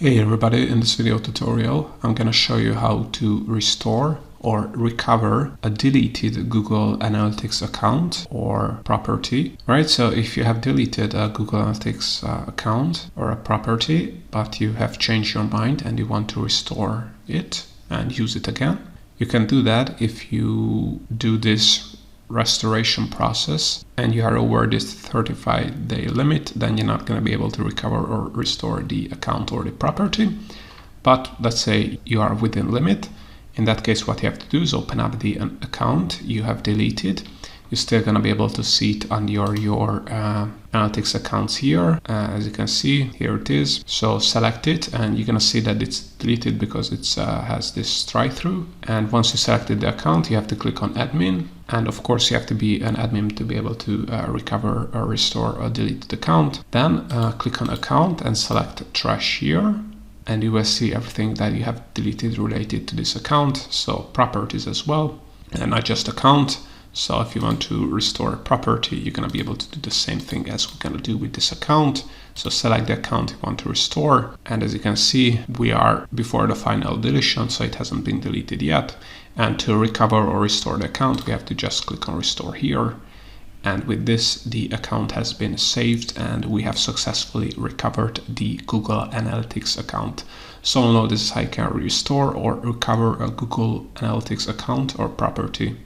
Hey everybody, in this video tutorial I'm going to show you how to restore or recover a deleted Google Analytics account or property. Right, so if you have deleted a Google Analytics account or a property, but you have changed your mind and you want to restore it and use it again, you can do that if you do this restoration process and you are over this 35-day limit. Then you're not going to be able to recover or restore the account or the property. But let's say you are within limit. In that case, what you have to do is open up the account you have deleted. You're still going to be able to see it on your analytics accounts here. As you can see, here it is. So select it and you're going to see that it's deleted because it has this strike through. And once you selected the account, you have to click on admin. And of course, you have to be an admin to be able to recover or restore or delete the account. Then click on account and select trash here. And you will see everything that you have deleted related to this account. So properties as well, and not just account. So if you want to restore a property, you're going to be able to do the same thing as we're going to do with this account. So select the account you want to restore. And as you can see, we are before the final deletion, so it hasn't been deleted yet. And to recover or restore the account, we have to just click on restore here. And with this, the account has been saved and we have successfully recovered the Google Analytics account. So now this is how you can restore or recover a Google Analytics account or property.